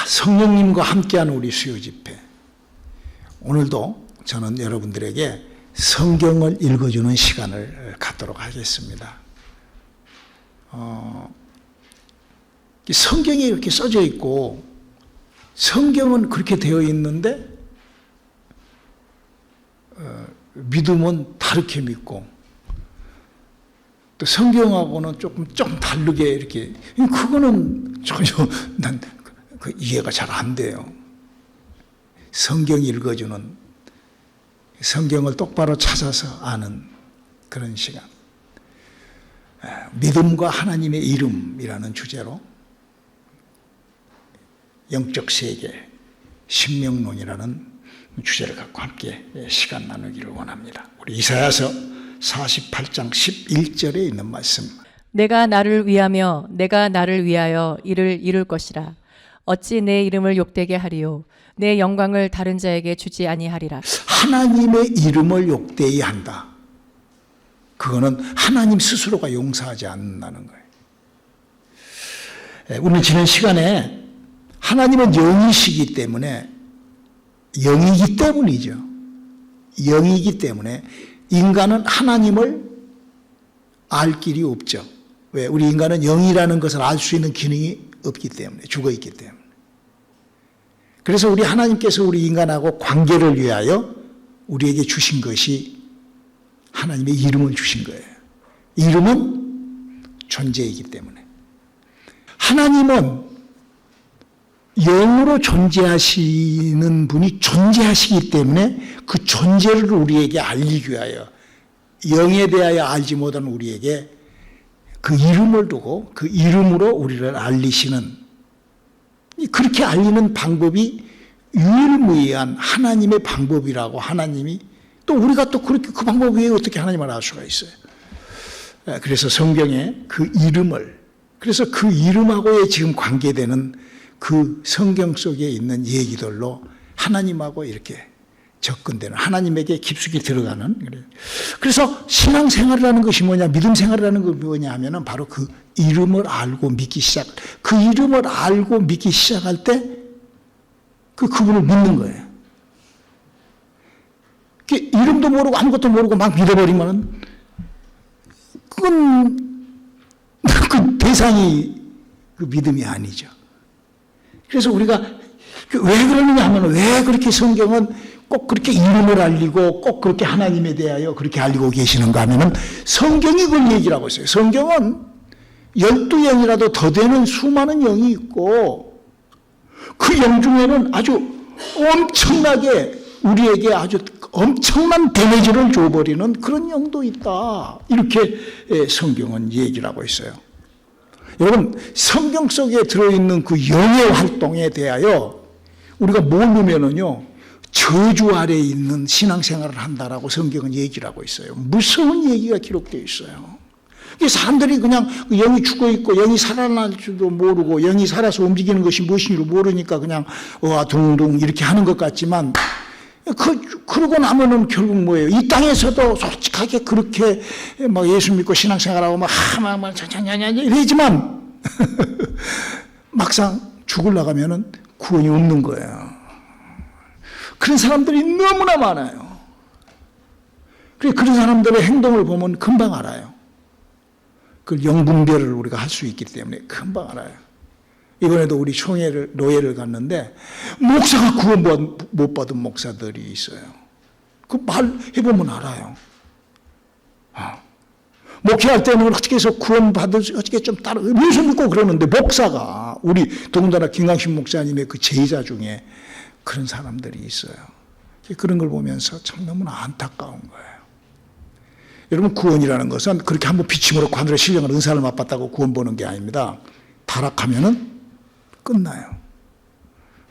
성령님과 함께하는 우리 수요 집회. 오늘도 저는 여러분들에게 성경을 읽어주는 시간을 갖도록 하겠습니다. 성경이 이렇게 써져 있고 성경은 그렇게 되어 있는데 믿음은 다르게 믿고 또 성경하고는 조금 다르게 이렇게, 그거는 전혀 난 이해가 잘 안 돼요. 성경 읽어주는, 성경을 똑바로 찾아서 아는 그런 시간. 믿음과 하나님의 이름이라는 주제로 영적 세계, 신명론이라는 주제를 갖고 함께 시간 나누기를 원합니다. 우리 이사야서 48장 11절에 있는 말씀. 내가 나를 위하며 내가 나를 위하여 이를 이룰 것이라. 어찌 내 이름을 욕되게 하리요. 내 영광을 다른 자에게 주지 아니하리라. 하나님의 이름을 욕되이 한다. 그거는 하나님 스스로가 용서하지 않는다는 거예요. 우리는 지난 시간에 하나님은 영이시기 때문에, 영이기 때문이죠. 영이기 때문에 인간은 하나님을 알 길이 없죠. 왜? 우리 인간은 영이라는 것을 알 수 있는 기능이 없기 때문에, 죽어 있기 때문에. 그래서 우리 하나님께서 우리 인간하고 관계를 위하여 우리에게 주신 것이 하나님의 이름을 주신 거예요. 이름은 존재이기 때문에. 하나님은 영으로 존재하시는 분이 존재하시기 때문에 그 존재를 우리에게 알리기 위하여, 영에 대하여 알지 못하는 우리에게 그 이름을 두고 그 이름으로 우리를 알리시는, 그렇게 알리는 방법이 유일무이한 하나님의 방법이라고, 하나님이 또 우리가 또 그렇게 그 방법 외에 어떻게 하나님을 알 수가 있어요. 그래서 성경에 그 이름을, 그래서 그 이름하고의 지금 관계되는 그 성경 속에 있는 얘기들로 하나님하고 이렇게 접근되는, 하나님에게 깊숙이 들어가는. 그래서 신앙생활이라는 것이 뭐냐, 믿음생활이라는 것이 뭐냐 하면은 바로 그 이름을 알고 믿기 시작, 그 이름을 알고 믿기 시작할 때 그분을 믿는 거예요. 이름도 모르고 아무것도 모르고 막 믿어버리면은 그건 그 대상이 그 믿음이 아니죠. 그래서 우리가 왜 그러느냐 하면, 왜 그렇게 성경은 꼭 그렇게 이름을 알리고 꼭 그렇게 하나님에 대하여 그렇게 알리고 계시는가 하면은, 성경이 그걸 얘기를 하고 있어요. 성경은 12영이라도 더 되는 수많은 영이 있고 그 영 중에는 아주 엄청나게 우리에게 아주 엄청난 데미지를 줘버리는 그런 영도 있다. 이렇게 성경은 얘기를 하고 있어요. 여러분, 성경 속에 들어있는 그 영의 활동에 대하여 우리가 모르면은요, 저주 아래에 있는 신앙생활을 한다라고 성경은 얘기를 하고 있어요. 무서운 얘기가 기록되어 있어요. 사람들이 그냥 영이 죽어 있고 영이 살아날 줄도 모르고 영이 살아서 움직이는 것이 무엇인지를 모르니까 그냥 둥둥 이렇게 하는 것 같지만, 그러고 나면은 결국 뭐예요? 이 땅에서도 솔직하게 그렇게 막 예수 믿고 신앙생활하고 막 이러지만 막상 죽으려고 하면은 구원이 없는 거예요. 그런 사람들이 너무나 많아요. 그런 사람들의 행동을 보면 금방 알아요. 그 영분별을 우리가 할 수 있기 때문에 금방 알아요. 이번에도 우리 노예를 갔는데 목사가 구원 못 받은 목사들이 있어요. 그 말 해보면 알아요. 목회할 때는 어떻게 해서 구원 받을 수, 어떻게 좀 따로 예수 믿고 그러는데, 목사가, 우리 더군다나 김강신 목사님의 그 제자 중에 그런 사람들이 있어요. 그런 걸 보면서 참 너무나 안타까운 거예요. 여러분, 구원이라는 것은 그렇게 한번 비침으로 관으로 신령한 은사를 맛봤다고 구원 보는 게 아닙니다. 타락하면은 끝나요.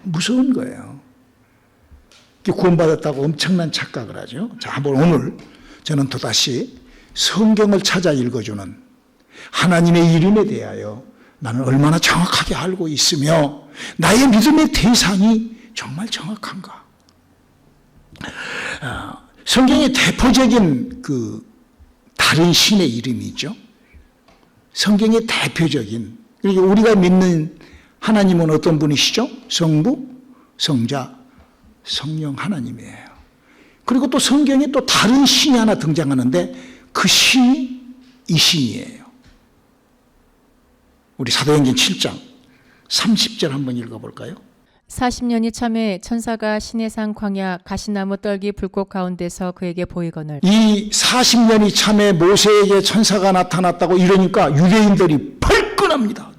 무서운 거예요. 구원받았다고 엄청난 착각을 하죠. 자, 한번 오늘 저는 또다시 성경을 찾아 읽어주는 하나님의 이름에 대하여 나는 얼마나 정확하게 알고 있으며 나의 믿음의 대상이 정말 정확한가. 성경의 대표적인 그 다른 신의 이름이 있죠. 성경의 대표적인, 그러니까 우리가 믿는 하나님은 어떤 분이시죠? 성부, 성자, 성령 하나님이에요. 그리고 또 성경에 또 다른 신이 하나 등장하는데 그 신이 이 신이에요. 우리 사도행전 7장 30절 한번 읽어볼까요? 40년이 참에 천사가 시내산 광야 가시나무 떨기 불꽃 가운데서 그에게 보이거늘 이 40년이 참에 모세에게 천사가 나타났다고 이러니까 유대인들이 벌끈합니다.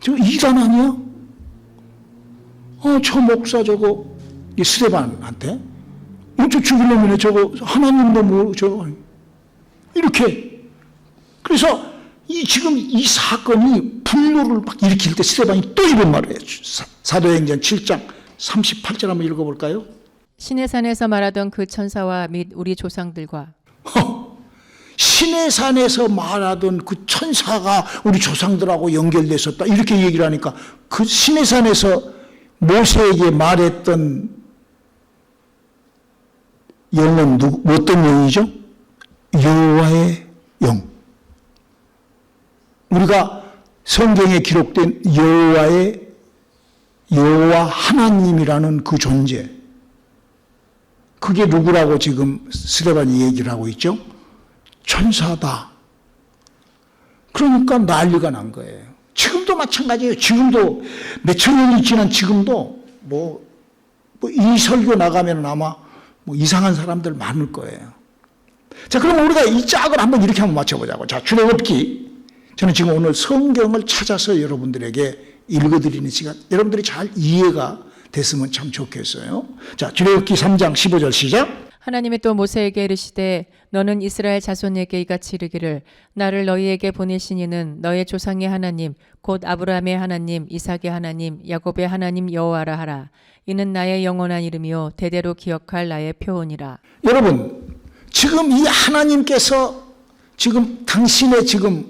저 이단 아니야? 저 목사 저거 스데반한테 저 죽이려면 저거 하나님도 뭐 저거 이렇게. 그래서 지금 이 사건이 분노를 막 일으킬 때 스데반이 또 이런 말을 해요. 사도행전 7장 38절 한번 읽어볼까요? 시내산에서 말하던 그 천사와 및 우리 조상들과 시내산에서 말하던 그 천사가 우리 조상들하고 연결됐었다 이렇게 얘기를 하니까 그 시내산에서 모세에게 말했던 영은 어떤 영이죠? 여호와의 영. 우리가 성경에 기록된 여호와 하나님이라는 그 존재, 그게 누구라고 지금 스데반이 얘기를 하고 있죠? 천사다. 그러니까 난리가 난 거예요. 지금도 마찬가지예요. 지금도 몇천 년이 지난 지금도 이 설교 나가면 아마 이상한 사람들 많을 거예요. 자, 그럼 우리가 이 짝을 한번 이렇게 한번 맞춰보자고. 자, 출애굽기. 저는 지금 오늘 성경을 찾아서 여러분들에게 읽어드리는 시간, 여러분들이 잘 이해가 됐으면 참 좋겠어요. 자, 출애굽기 3장 15절 시작. 하나님이 또 모세에게 이르시되 너는 이스라엘 자손에게 이같이 이르기를 나를 너희에게 보내신 이는 너의 조상의 하나님 곧 아브라함의 하나님 이삭의 하나님 야곱의 하나님 여호와라 하라. 이는 나의 영원한 이름이요 대대로 기억할 나의 표언이라. 여러분, 지금 이 하나님께서 지금 당신의 지금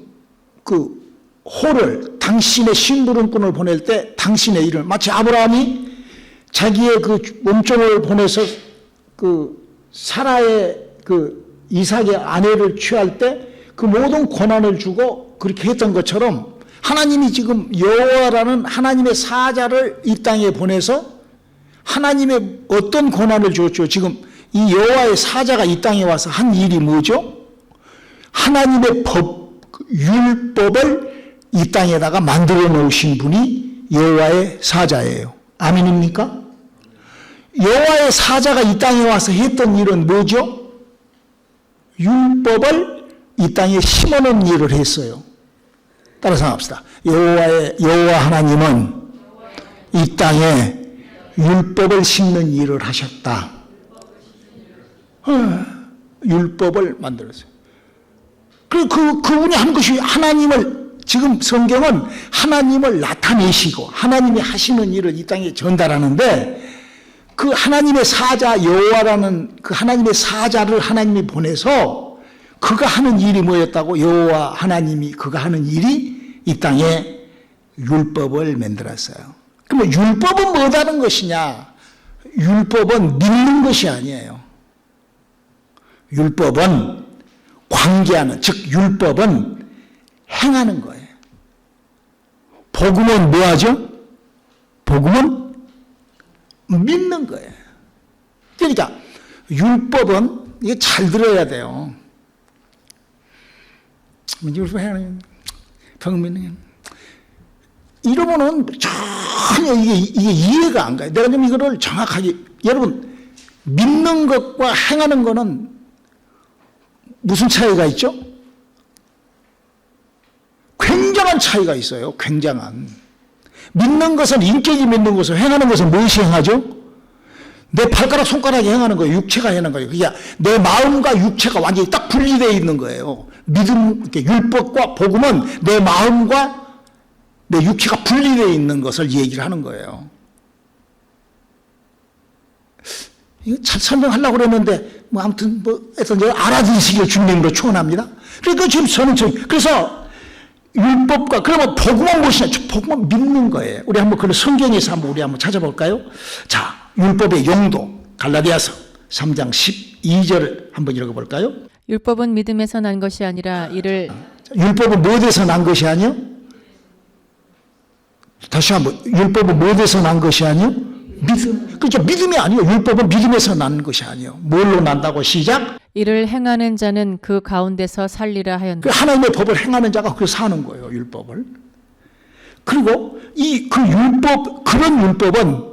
그 호를, 당신의 심부름꾼을 보낼 때 당신의 일을, 마치 아브라함이 자기의 그 몸종을 보내서 그 사라의 그 이삭의 아내를 취할 때 그 모든 권한을 주고 그렇게 했던 것처럼 하나님이 지금 여호와라는 하나님의 사자를 이 땅에 보내서 하나님의 어떤 권한을 줬죠? 지금 이 여호와의 사자가 이 땅에 와서 한 일이 뭐죠? 하나님의 율법을 이 땅에다가 만들어 놓으신 분이 여호와의 사자예요. 아멘입니까? 여호와의 사자가 이 땅에 와서 했던 일은 뭐죠? 율법을 이 땅에 심어놓은 일을 했어요. 따라서 합시다. 여호와 하나님은 이 땅에 율법을 심는 일을 하셨다. 율법을 만들었어요. 그분이 한 것이 하나님을, 지금 성경은 하나님을 나타내시고 하나님이 하시는 일을 이 땅에 전달하는데 그 하나님의 사자 여호와라는 그 하나님의 사자를 하나님이 보내서 그가 하는 일이 뭐였다고? 여호와 하나님이 그가 하는 일이 이 땅에 율법을 만들었어요. 그러면 율법은 뭐다는 것이냐? 율법은 믿는 것이 아니에요. 율법은 관계하는, 즉 율법은 행하는 거예요. 복음은 뭐하죠? 복음은 믿는 거예요. 그러니까 율법은 이게 잘 들어야 돼요. 율법 행하는 복음 믿는 게 이러면은 전혀 이게 이해가 안 가요. 내가 좀 이거를 정확하게, 여러분 믿는 것과 행하는 거는 무슨 차이가 있죠? 굉장한 차이가 있어요. 굉장한. 믿는 것은 인격이 믿는 것을, 행하는 것은 무엇이 행하죠? 내 발가락 손가락이 행하는 거예요. 육체가 행하는 거예요. 그게 내 마음과 육체가 완전히 딱 분리되어 있는 거예요. 믿음, 율법과 복음은 내 마음과 내 육체가 분리되어 있는 것을 얘기를 하는 거예요. 이거 잘 설명하려고 그랬는데 아무튼 하여튼 알아들으시길 주님으로 축원합니다. 그러니까 지금 저는 그래서 율법과, 그러면 복음은 무엇이냐? 복음은 믿는 거예요. 우리 한번 그런 성경에서 우리 한번 찾아볼까요? 자, 율법의 용도 갈라디아서 3장 12절을 한번 읽어볼까요? 율법은 믿음에서 난 것이 아니라 이를 율법은 무엇에서 난 것이 아니요? 다시 한번, 율법은 뭐에서 난 것이 아니요? 믿음. 그렇죠. 믿음이 아니요. 율법은 믿음에서 난 것이 아니요. 뭘로 난다고? 시작. 이를 행하는 자는 그 가운데서 살리라 하였노라. 하나님의 법을 행하는 자가 그 사는 거예요. 율법을. 그리고 그 율법, 그런 율법은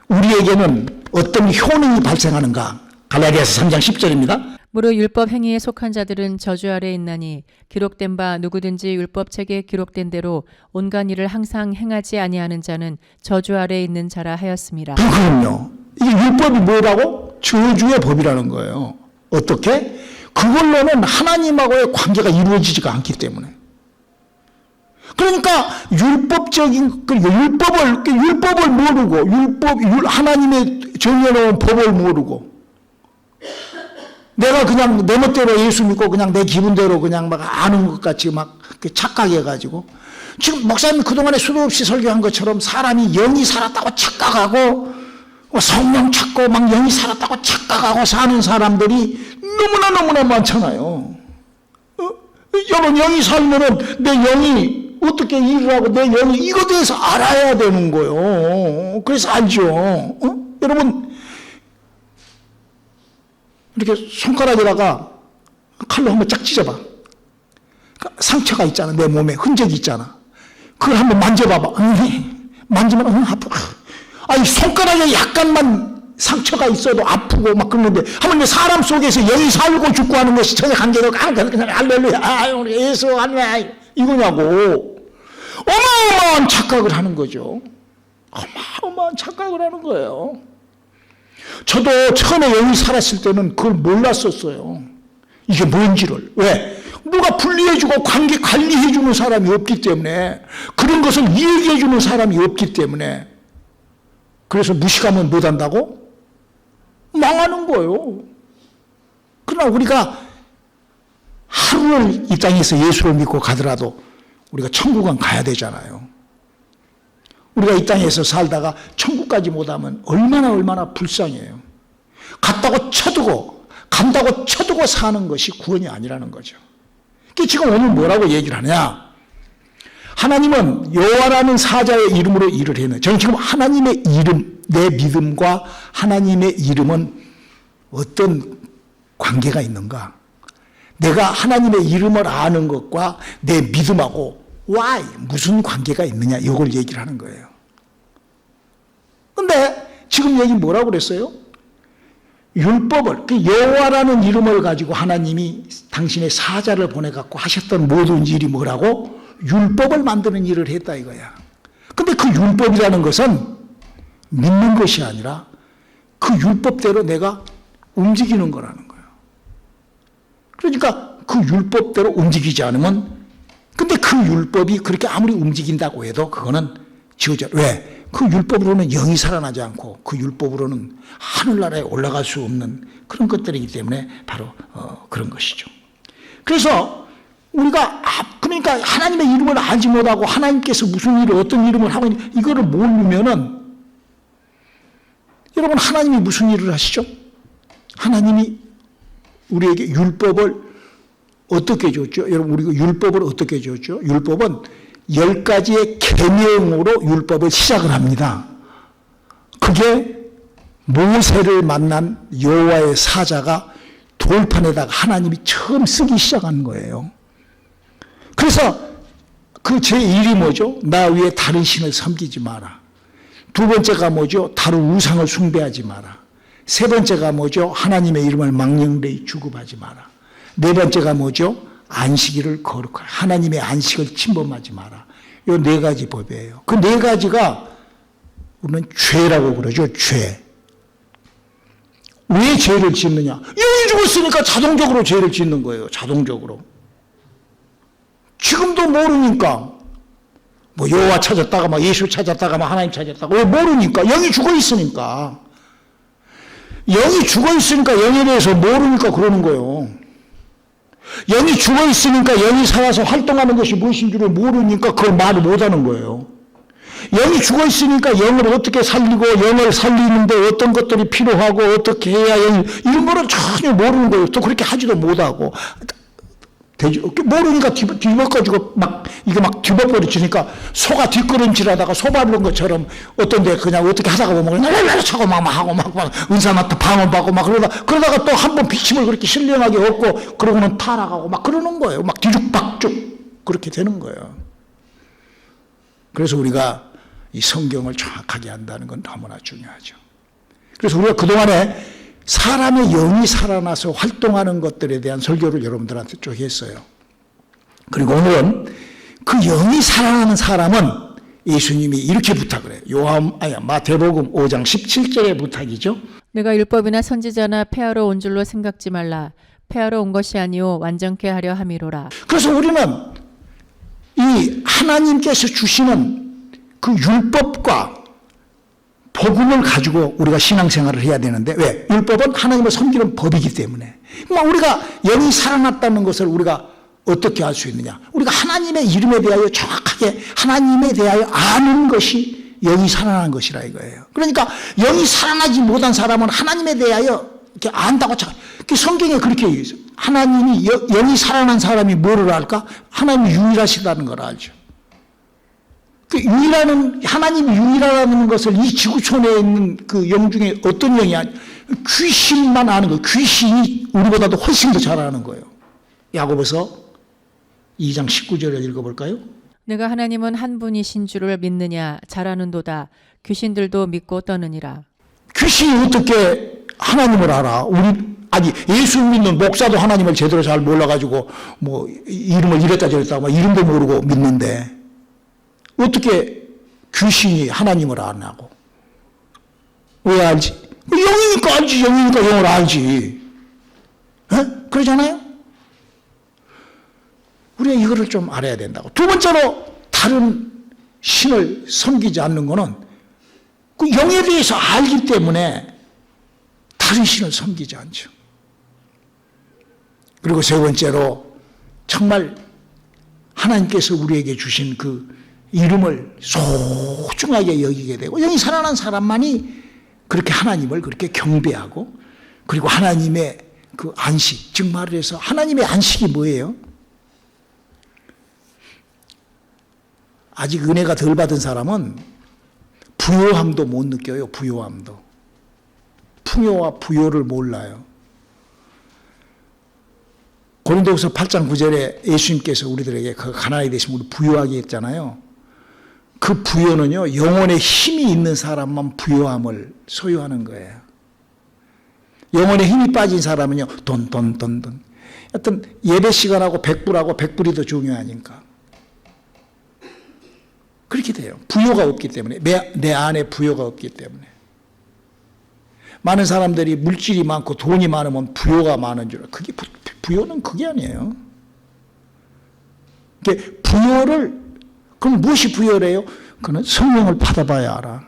우리에게는 어떤 효능이 발생하는가? 갈라디아서 3장 10절입니다. 무릇 율법 행위에 속한 자들은 저주 아래 있나니 기록된 바 누구든지 율법 책에 기록된 대로 온갖 일을 항상 행하지 아니하는 자는 저주 아래 있는 자라 하였습니다. 그럼요. 이게 율법이 뭐라고? 저주의 법이라는 거예요. 어떻게? 그걸로는 하나님하고의 관계가 이루어지지가 않기 때문에. 그러니까 율법적인 율법을 모르고 하나님의 정해놓은 법을 모르고 내가 그냥 내 멋대로 예수 믿고 그냥 내 기분대로 그냥 막 아는 것 같이 막 착각해가지고 지금 목사님 그동안에 수도 없이 설교한 것처럼 사람이 영이 살았다고 착각하고 성령 찾고 막 영이 살았다고 착각하고 사는 사람들이 너무나 많잖아요. 여러분 영이 살면은 내 영이 어떻게 일을 하고 내 영이 이것에 대해서 알아야 되는 거예요. 그래서 알죠. 여러분 이렇게 손가락에다가 칼로 한번 쫙 찢어봐. 상처가 있잖아. 내 몸에 흔적이 있잖아. 그걸 한번 만져봐봐. 만지면 아프고. 아니 손가락에 약간만 상처가 있어도 아프고 막 그러는데 한번 사람 속에서 영이 살고 죽고 하는 것이 전혀 관계가 없고 그냥 할렐루야 우리 예수 할렐루야 이거냐고. 어마어마한 착각을 하는 거죠. 어마어마한 착각을 하는 거예요. 저도 처음에 영이 살았을 때는 그걸 몰랐었어요. 이게 뭔지를. 왜? 누가 분리해주고 관리해주는 사람이 없기 때문에, 그런 것을 이야기해주는 사람이 없기 때문에, 그래서 무식하면 못한다고? 망하는 거예요. 그러나 우리가 하루를 이 땅에서 예수를 믿고 가더라도 우리가 천국은 가야 되잖아요. 우리가 이 땅에서 살다가 천국까지 못하면 얼마나 불쌍해요. 간다고 쳐두고 사는 것이 구원이 아니라는 거죠. 지금 오늘 뭐라고 얘기를 하냐? 하나님은 여호와라는 사자의 이름으로 일을 했네. 저는 지금 하나님의 이름, 내 믿음과 하나님의 이름은 어떤 관계가 있는가? 내가 하나님의 이름을 아는 것과 내 믿음하고 why? 무슨 관계가 있느냐? 이걸 얘기를 하는 거예요. 근데 지금 얘기 뭐라고 그랬어요? 율법을, 그 여호와라는 이름을 가지고 하나님이 당신의 사자를 보내갖고 하셨던 모든 일이 뭐라고? 율법을 만드는 일을 했다 이거야. 근데 그 율법이라는 것은 믿는 것이 아니라 그 율법대로 내가 움직이는 거라는 거예요. 그러니까 그 율법대로 움직이지 않으면, 근데 그 율법이 그렇게 아무리 움직인다고 해도 그거는 지워져. 왜? 그 율법으로는 영이 살아나지 않고 그 율법으로는 하늘나라에 올라갈 수 없는 그런 것들이기 때문에 바로 그런 것이죠. 그래서 우리가 그러니까 하나님의 이름을 알지 못하고 하나님께서 무슨 일을 어떤 이름을 하고 있는 이거를 모르면은, 여러분 하나님이 무슨 일을 하시죠? 하나님이 우리에게 율법을 어떻게 줬죠? 여러분 우리가 율법을 어떻게 줬죠? 율법은 10가지의 계명으로 율법을 시작을 합니다. 그게 모세를 만난 여호와의 사자가 돌판에다가 하나님이 처음 쓰기 시작한 거예요. 그래서 그 제1이 뭐죠? 나 위에 다른 신을 섬기지 마라. 두 번째가 뭐죠? 다른 우상을 숭배하지 마라. 세 번째가 뭐죠? 하나님의 이름을 망령되이 주급하지 마라. 네 번째가 뭐죠? 안식일을 거룩하라. 하나님의 안식을 침범하지 마라. 이 4가지 법이에요. 그 4가지가 우리는 죄라고 그러죠. 죄. 왜 죄를 짓느냐? 영이 죽었으니까 자동적으로 죄를 짓는 거예요. 자동적으로. 지금도 모르니까 뭐 여호와 찾았다가 막 예수 찾았다가 막 하나님 찾았다가 왜 모르니까? 영이 죽어 있으니까. 영이 죽어 있으니까 영에 대해서 모르니까 그러는 거예요. 영이 죽어 있으니까 영이 살아서 활동하는 것이 무엇인 줄을 모르니까 그걸 말을 못하는 거예요. 영이 죽어 있으니까 영을 어떻게 살리고 영을 살리는데 어떤 것들이 필요하고 어떻게 해야 이런 거를 전혀 모르는 거예요. 또 그렇게 하지도 못하고 모르니까 뒤집어가지고 이게 막 뒤집어버리니까 소가 뒷걸음질하다가 소 밟은 것처럼 어떤 데 그냥 어떻게 하다가 보면 날라라 차고 막 하고 막 은사나트 방언받고 막 그러다가 또 한 번 비침을 그렇게 신령하게 얻고 그러고는 타락하고 막 그러는 거예요. 막 뒤죽박죽 그렇게 되는 거예요. 그래서 우리가 이 성경을 정확하게 한다는 건 너무나 중요하죠. 그래서 우리가 그동안에 사람의 영이 살아나서 활동하는 것들에 대한 설교를 여러분들한테 쭉 했어요. 그리고 오늘은 그 영이 살아나는 사람은 예수님이 이렇게 부탁을 해요. 마태복음 5장 17절의 부탁이죠. 내가 율법이나 선지자나 폐하러 온 줄로 생각지 말라. 폐하러 온 것이 아니요 완전케 하려 함이로라. 그래서 우리는 이 하나님께서 주시는 그 율법과 복음을 가지고 우리가 신앙생활을 해야 되는데 왜? 율법은 하나님을 섬기는 법이기 때문에. 우리가 영이 살아났다는 것을 우리가 어떻게 알 수 있느냐? 우리가 하나님의 이름에 대하여 정확하게 하나님에 대하여 아는 것이 영이 살아난 것이라 이거예요. 그러니까 영이 살아나지 못한 사람은 하나님에 대하여 이렇게 안다고 성경에 그렇게 얘기했어요. 하나님이 영이 살아난 사람이 뭐를 알까? 하나님이 유일하시다는 걸 알죠. 하나님이 유일하다는 것을 이 지구촌에 있는 그 영 중에 어떤 영이 아니, 귀신만 아는 거예요. 귀신이 우리보다도 훨씬 더 잘 아는 거예요. 야고보서 2장 19절을 읽어볼까요? 내가 하나님은 한 분이신 줄을 믿느냐 잘 아는도다. 귀신들도 믿고 떠느니라. 귀신이 어떻게 하나님을 알아? 예수 믿는 목사도 하나님을 제대로 잘 몰라가지고 이름을 이랬다 저랬다 이름도 모르고 믿는데 어떻게 귀신이 하나님을 아냐고. 왜 알지? 영이니까 알지. 영이니까 영을 알지. 그러잖아요. 우리가 이거를 좀 알아야 된다고. 두 번째로 다른 신을 섬기지 않는 거는 그 영에 대해서 알기 때문에 다른 신을 섬기지 않죠. 그리고 세 번째로 정말 하나님께서 우리에게 주신 그 이름을 소중하게 여기게 되고 영이 살아난 사람만이 그렇게 하나님을 그렇게 경배하고 그리고 하나님의 그 안식, 즉 말을 해서 하나님의 안식이 뭐예요? 아직 은혜가 덜 받은 사람은 부요함도 못 느껴요. 부요함도. 풍요와 부요를 몰라요. 고린도후서 8장 9절에 예수님께서 우리들에게 그 가난이 되시면 우리 부요하게 했잖아요. 그 부요는요, 영혼에 힘이 있는 사람만 부요함을 소유하는 거예요. 영혼에 힘이 빠진 사람은요, 돈. 하여튼 예배 시간하고 백불하고 백불이 더 중요하니까. 그렇게 돼요. 부요가 없기 때문에. 내 안에 부요가 없기 때문에. 많은 사람들이 물질이 많고 돈이 많으면 부요가 많은 줄 알아요. 부요는 그게 아니에요. 부요를 그럼 무엇이 부여래요? 그는 성령을 받아봐야 알아.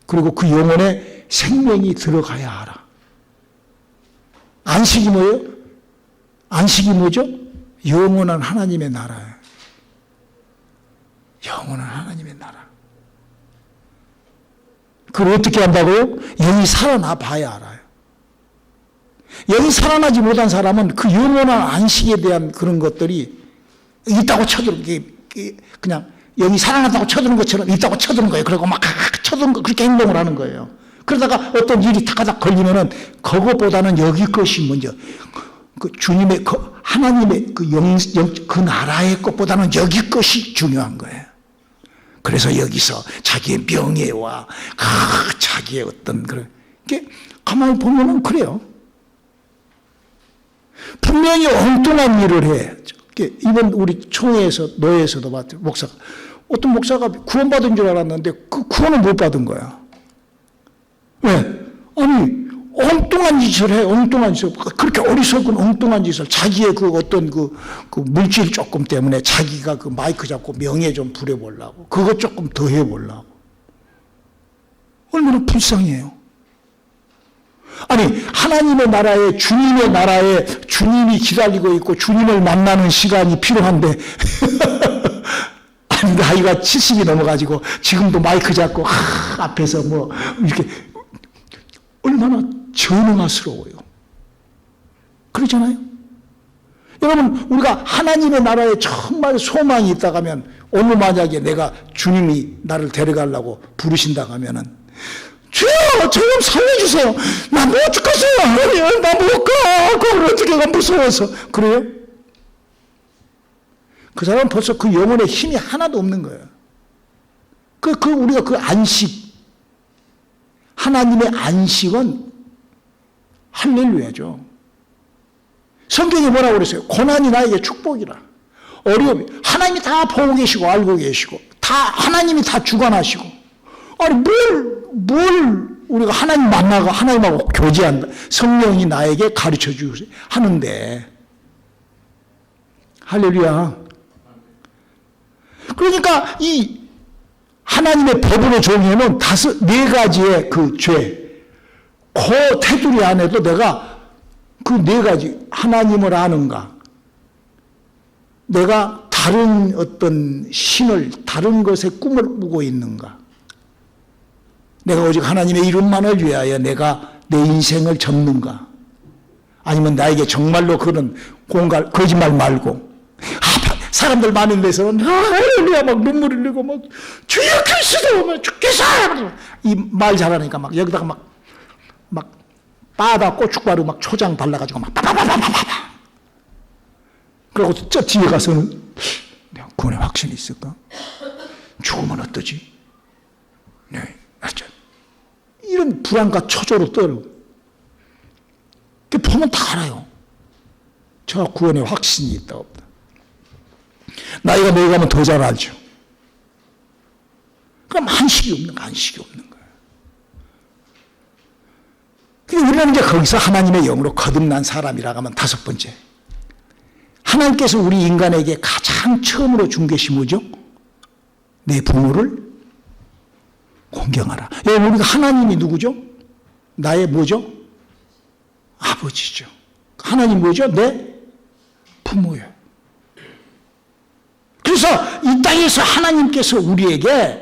그리고 그 영혼에 생명이 들어가야 알아. 안식이 뭐예요? 안식이 뭐죠? 영원한 하나님의 나라예요. 영원한 하나님의 나라. 그걸 어떻게 한다고요? 영이 살아나 봐야 알아요. 영이 살아나지 못한 사람은 그 영원한 안식에 대한 그런 것들이 있다고 쳐들게 그냥 영이 살아났다고 쳐드는 것처럼 있다고 쳐드는 거예요. 그리고 막 쳐드는 거 그렇게 행동을 하는 거예요. 그러다가 어떤 일이 타가닥 걸리면은 그것보다는 여기 것이 먼저 그 주님의 하나님의 그 나라의 것보다는 여기 것이 중요한 거예요. 그래서 여기서 자기의 명예와 자기의 어떤 그런 게 가만히 보면은 그래요. 분명히 엉뚱한 일을 해. 이번 우리 총회에서 노예에서도 봤죠. 어떤 목사가 구원받은 줄 알았는데 그 구원을 못 받은 거야. 왜? 아니 엉뚱한 짓을 해. 엉뚱한 짓을 그렇게 어리석은 엉뚱한 짓을 자기의 그 어떤 그 물질 조금 때문에 자기가 그 마이크 잡고 명예 좀 부려보려고 그것 조금 더 해보려고 얼마나 불쌍해요. 아니 하나님의 나라에 주님의 나라에 주님이 기다리고 있고 주님을 만나는 시간이 필요한데 아니 나이가 70이 넘어가지고 지금도 마이크 잡고 앞에서 이렇게 얼마나 전능하스러워요. 그렇잖아요. 여러분, 우리가 하나님의 나라에 정말 소망이 있다고 하면, 오늘 만약에 내가 주님이 나를 데려가려고 부르신다고 하면은, 주여, 저 좀 살려주세요. 나 못 죽겠어요. 나 못 가. 그걸 어떻게 가, 무서워서. 그래요? 그 사람은 벌써 그 영혼에 힘이 하나도 없는 거예요. 우리가 그 안식, 하나님의 안식은 할렐루야죠. 성경이 뭐라고 그랬어요? 고난이 나에게 축복이라. 어려움이. 하나님이 다 보고 계시고 알고 계시고 하나님이 다 주관하시고. 아니 뭘 우리가 하나님 만나고 하나님하고 교제한다. 성령이 나에게 가르쳐 주세요. 하는데. 할렐루야. 그러니까 이 하나님의 법으로 정의는 4가지의 그 죄. 그 테두리 안에도 내가 그 4가지, 하나님을 아는가, 내가 다른 어떤 신을, 다른 것에 꿈을 꾸고 있는가, 내가 오직 하나님의 이름만을 위하여 내가 내 인생을 접는가, 아니면 나에게 정말로 그런 거짓말 말고, 사람들 많은 데서는 할렐루야 막 눈물 흘리고 막 주여 그리스도 막 주께서 이 말 잘하니까 막 여기다가 막 바다 고춧가루 막 초장 발라가지고 막 빠바바바바바. 그리고 저 뒤에 가서는 내가 구원의 확신이 있을까? 죽으면 어떠지? 네, 알죠? 이런 불안과 초조로 떨고. 그 보면 다 알아요. 제가 구원의 확신이 있다 없다. 나이가 먹어가면 더 잘 알죠. 그럼 안식이 없는 거예요. 우리는 이제 거기서 하나님의 영으로 거듭난 사람이라고 하면 5번째. 하나님께서 우리 인간에게 가장 처음으로 준 것이 뭐죠? 내 부모를 공경하라. 우리가 하나님이 누구죠? 나의 뭐죠? 아버지죠. 하나님 뭐죠? 내 부모예요. 그래서 이 땅에서 하나님께서 우리에게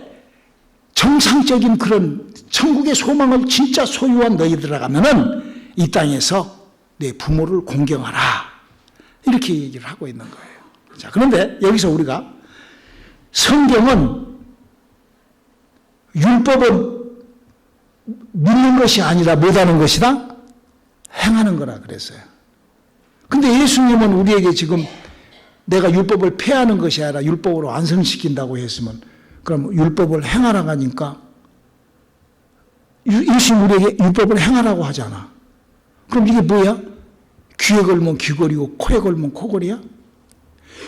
정상적인 그런 천국의 소망을 진짜 소유한 너희들아 가면은 이 땅에서 내 부모를 공경하라. 이렇게 얘기를 하고 있는 거예요. 자, 그런데 여기서 우리가 성경은 율법은 믿는 것이 아니라 못하는 것이다? 행하는 거라 그랬어요. 근데 예수님은 우리에게 지금 내가 율법을 폐하는 것이 아니라 율법으로 완성시킨다고 했으면 그럼 율법을 행하라고 하니까 예수님 우리에게 율법을 행하라고 하잖아. 그럼 이게 뭐야? 귀에 걸면 귀걸이고 코에 걸면 코걸이야?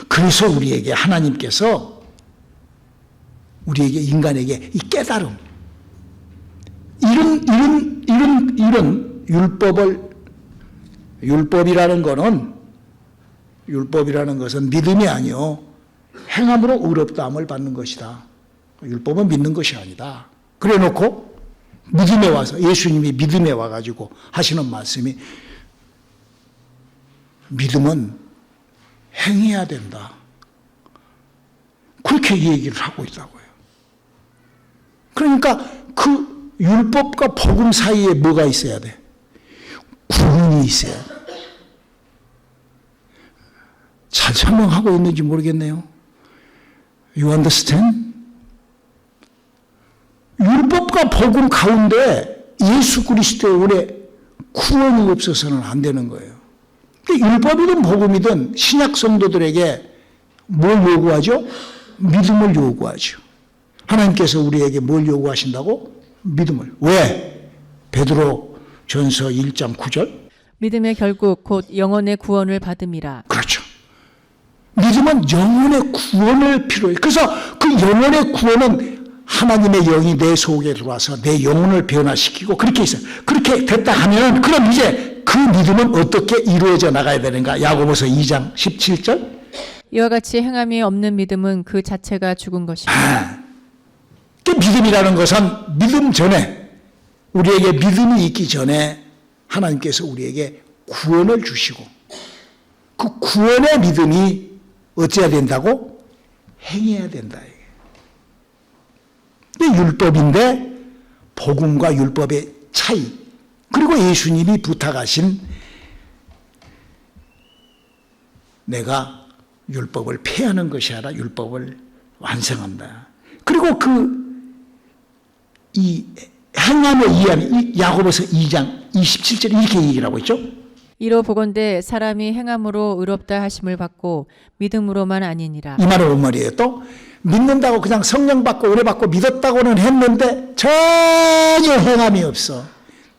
그래서 우리에게 하나님께서 우리에게 인간에게 이 깨달음 이런 율법이라는 것은 믿음이 아니요 행함으로 의롭다함을 받는 것이다. 율법은 믿는 것이 아니다. 그래 놓고 믿음에 와서 예수님이 믿음에 와가지고 하시는 말씀이 믿음은 행해야 된다. 그렇게 얘기를 하고 있다고요. 그러니까 그 율법과 복음 사이에 뭐가 있어야 돼? 구분이 있어야 돼. 잘 설명하고 있는지 모르겠네요. You understand? 율법과 복음 가운데 예수 그리스도의 오래 구원이 없어서는 안 되는 거예요. 율법이든 복음이든 신약 성도들에게 뭘 요구하죠? 믿음을 요구하죠. 하나님께서 우리에게 뭘 요구하신다고? 믿음을. 왜? 베드로 전서 1장 9절. 믿음의 결국 곧 영혼의 구원을 받음이라. 그렇죠. 믿음은 영혼의 구원을 필요해요. 그래서 그 영혼의 구원은 하나님의 영이 내 속에 들어와서 내 영혼을 변화시키고 그렇게 있어요. 그렇게 됐다 하면 그럼 이제 그 믿음은 어떻게 이루어져 나가야 되는가? 야고보서 2장 17절. 이와 같이 행함이 없는 믿음은 그 자체가 죽은 것입니다. 그 믿음이라는 것은 믿음 전에 우리에게 믿음이 있기 전에 하나님께서 우리에게 구원을 주시고 그 구원의 믿음이 어찌해야 된다고? 행해야 된다. 이게 율법인데 복음과 율법의 차이 그리고 예수님이 부탁하신 내가 율법을 폐하는 것이 아니라 율법을 완성한다. 그리고 이 행함의 이하는 이 야고보서 2장 27절에 이렇게 얘기를 하고 있죠. 이로 보건대 사람이 행함으로 의롭다 하심을 받고 믿음으로만 아니니라. 이 말은 뭔 말이에요? 또 믿는다고 그냥 성령 받고 은혜 받고 믿었다고는 했는데 전혀 행함이 없어.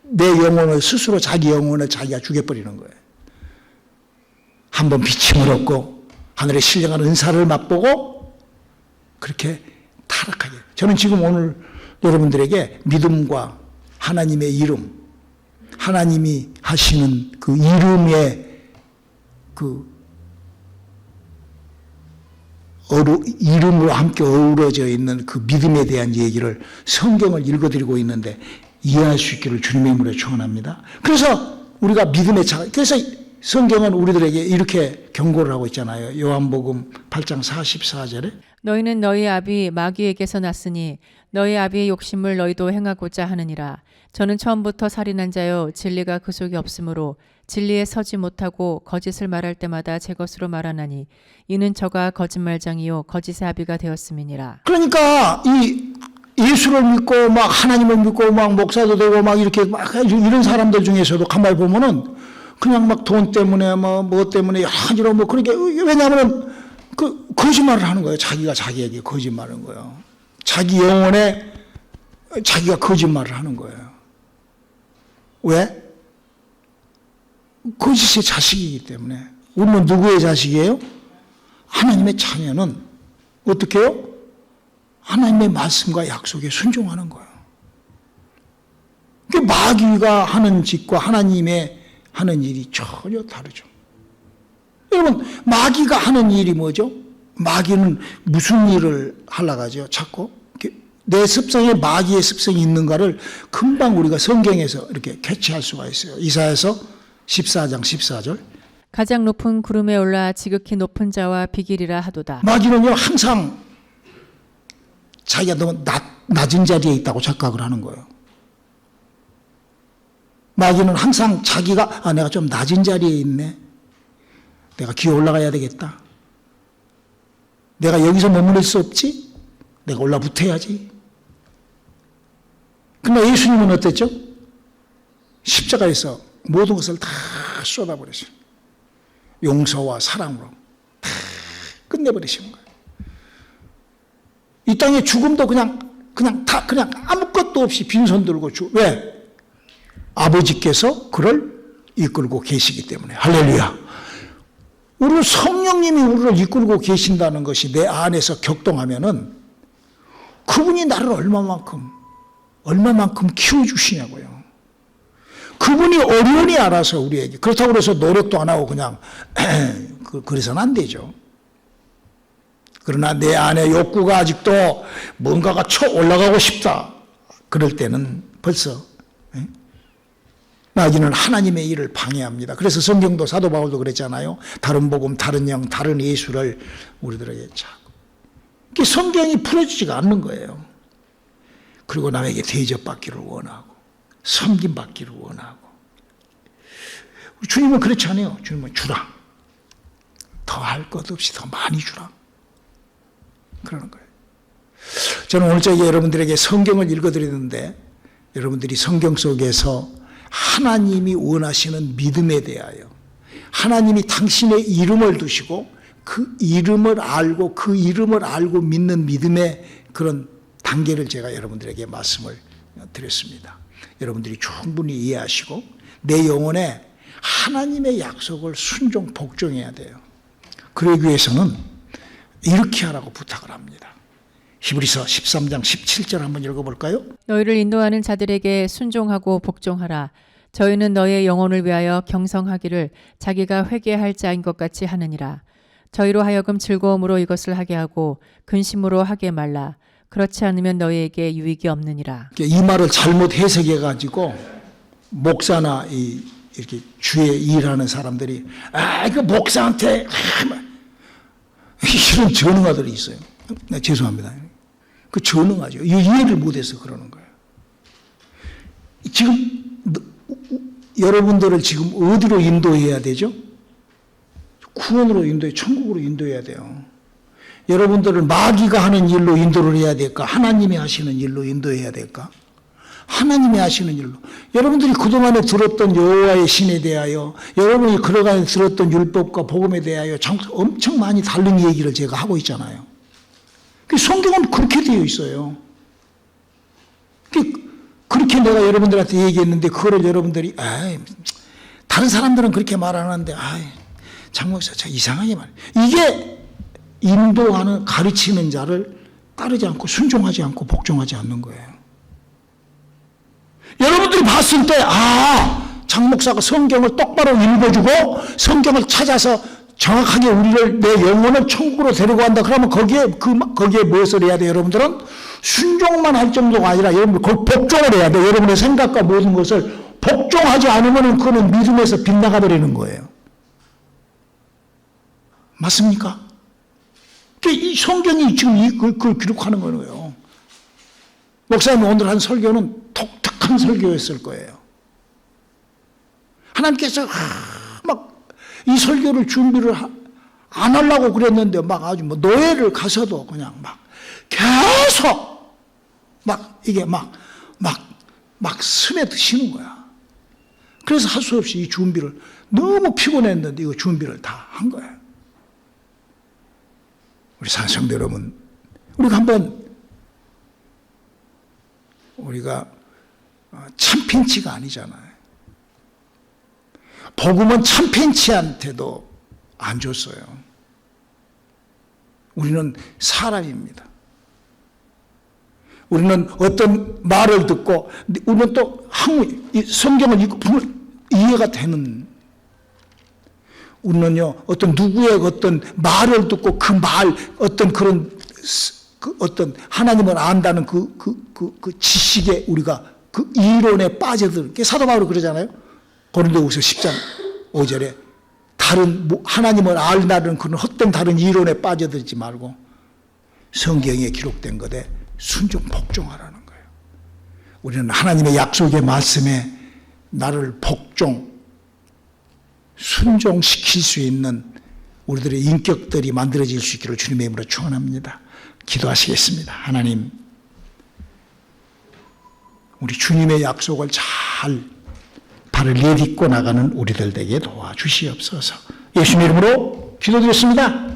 내 영혼을 스스로 자기 영혼을 자기가 죽여버리는 거예요. 한번 비침을 얻고 하늘의 신령한 은사를 맛보고 그렇게 타락하게. 저는 지금 오늘 여러분들에게 믿음과 하나님의 이름, 하나님이 하시는 그 이름의 이름으로 함께 어우러져 있는 그 믿음에 대한 얘기를 성경을 읽어드리고 있는데 이해할 수 있기를 주님의 이름으로 축원합니다. 그래서 우리가 믿음의 그래서 성경은 우리들에게 이렇게 경고를 하고 있잖아요. 요한복음 8장 44절에 너희는 너희 아비 마귀에게서 났으니 너희 아비의 욕심을 너희도 행하고자 하느니라. 저는 처음부터 살인한 자요 진리가 그 속에 없으므로 진리에 서지 못하고 거짓을 말할 때마다 제 것으로 말하나니 이는 저가 거짓말장이요 거짓의 아비가 되었음이니라. 그러니까 이 예수를 믿고 막 하나님을 믿고 막 목사도 되고 막 이렇게 막 이런 사람들 중에서도 가만히 보면은 그냥 막 돈 때문에 뭐 때문에 여러 가지로 뭐 그렇게 왜냐하면 그 거짓말을 하는 거예요. 자기가 자기에게 거짓말하는 거예요. 자기 영혼에 자기가 거짓말을 하는 거예요. 왜? 거짓의 자식이기 때문에. 우리는 누구의 자식이에요? 하나님의 자녀는 어떻게 해요? 하나님의 말씀과 약속에 순종하는 거예요. 그 마귀가 하는 짓과 하나님의 하는 일이 전혀 다르죠. 여러분, 마귀가 하는 일이 뭐죠? 마귀는 무슨 일을 하려고 하죠? 자꾸 내 습성에 마귀의 습성이 있는가를 금방 우리가 성경에서 이렇게 캐치할 수가 있어요. 이사야서 14장 14절. 가장 높은 구름에 올라 지극히 높은 자와 비길이라 하도다. 마귀는요 항상 자기가 너무 낮은 자리에 있다고 착각을 하는 거예요. 마귀는 항상 자기가 내가 좀 낮은 자리에 있네. 내가 기어 올라가야 되겠다. 내가 여기서 머무를 수 없지? 내가 올라붙어야지. 그러나 예수님은 어땠죠? 십자가에서 모든 것을 다 쏟아버렸어요. 용서와 사랑으로 다 끝내버리시는 거예요. 이 땅의 죽음도 그냥 아무것도 없이 빈손 들고 왜? 아버지께서 그를 이끌고 계시기 때문에. 할렐루야. 우리 성령님이 우리를 이끌고 계신다는 것이 내 안에서 격동하면은 그분이 나를 얼마만큼 키워주시냐고요. 그분이 어련히 알아서 우리에게. 그렇다고 해서 노력도 안 하고 그냥 그래서는 안 되죠. 그러나 내 안에 욕구가 아직도 뭔가가 쳐 올라가고 싶다. 그럴 때는 벌써 마귀는 하나님의 일을 방해합니다. 그래서 성경도 사도 바울도 그랬잖아요. 다른 복음, 다른 영, 다른 예수를 우리들에게 자꾸. 성경이 풀어지지가 않는 거예요. 그리고 남에게 대접받기를 원하고 섬김받기를 원하고. 우리 주님은 그렇지 않아요. 주님은 주라. 더 할 것 없이 더 많이 주라. 그러는 거예요. 저는 오늘 저녁에 여러분들에게 성경을 읽어드리는데 여러분들이 성경 속에서 하나님이 원하시는 믿음에 대하여 하나님이 당신의 이름을 두시고 그 이름을 알고 믿는 믿음의 그런 단계를 제가 여러분들에게 말씀을 드렸습니다. 여러분들이 충분히 이해하시고 내 영혼에 하나님의 약속을 순종 복종해야 돼요. 그러기 위해서는 이렇게 하라고 부탁을 합니다. 히브리서 13장 17절 한번 읽어볼까요? 너희를 인도하는 자들에게 순종하고 복종하라. 저희는 너의 영혼을 위하여 경성하기를 자기가 회개할 자인 것 같이 하느니라. 저희로 하여금 즐거움으로 이것을 하게 하고 근심으로 하게 말라. 그렇지 않으면 너희에게 유익이 없느니라. 이 말을 잘못 해석해가지고 목사나 이렇게 주에 일하는 사람들이 그 목사한테 이런 전응아들이 있어요. 죄송합니다. 그 전응하죠. 이해를 못해서 그러는 거예요. 지금 여러분들을 지금 어디로 인도해야 되죠? 구원으로 인도해, 천국으로 인도해야 돼요. 여러분들을 마귀가 하는 일로 인도를 해야 될까? 하나님이 하시는 일로 인도해야 될까? 하나님이 하시는 일로. 여러분들이 그동안에 들었던 여호와의 신에 대하여, 여러분이 그동안에 들었던 율법과 복음에 대하여 엄청 많이 다른 얘기를 제가 하고 있잖아요. 성경은 그렇게 되어 있어요. 그렇게 내가 여러분들한테 얘기했는데 그거를 여러분들이 다른 사람들은 그렇게 말하는데 장 목사 저 이상하게 말해. 이게 인도하는 가르치는 자를 따르지 않고 순종하지 않고 복종하지 않는 거예요. 여러분들이 봤을 때 장 목사가 성경을 똑바로 읽어주고 성경을 찾아서 정확하게 우리를 내 영혼을 천국으로 데리고 간다. 그러면 거기에 무엇을 해야 돼요? 여러분들은 순종만 할 정도가 아니라 여러분들 곧 복종을 해야 돼요. 여러분의 생각과 모든 것을 복종하지 않으면 그거는 믿음에서 빗나가 버리는 거예요. 맞습니까? 이 성경이 지금 그걸 기록하는 거예요. 목사님 오늘 한 설교는 독특한 설교였을 거예요. 하나님께서 막 이 설교를 준비를 안 하려고 그랬는데 막 아주 노예를 가서도 그냥 막 계속 막 이게 막 스며드시는 거야. 그래서 할 수 없이 이 준비를 너무 피곤했는데 이거 준비를 다 한 거예요. 우리 사성도 여러분, 우리가 참핀치가 아니잖아요. 복음은 참핀치한테도 안 줬어요. 우리는 사람입니다. 우리는 어떤 말을 듣고 우리는 또 성경을 읽고 이해가 되는, 우리는요 어떤 누구의 어떤 말을 듣고 그 말 어떤 그런 어떤 하나님을 안다는 그 지식에 우리가 그 이론에 빠져들. 사도 바울이 그러잖아요. 고린도후서 10장 5절에 다른 하나님을 알다는 그런 헛된 다른 이론에 빠져들지 말고 성경에 기록된 것에 순종 복종하라는 거예요. 우리는 하나님의 약속의 말씀에 나를 순종시킬 수 있는 우리들의 인격들이 만들어질 수 있기를 주님의 이름으로 축원합니다. 기도하시겠습니다. 하나님, 우리 주님의 약속을 잘 발을 내딛고 나가는 우리들 되게 도와주시옵소서. 예수님 이름으로 기도드렸습니다.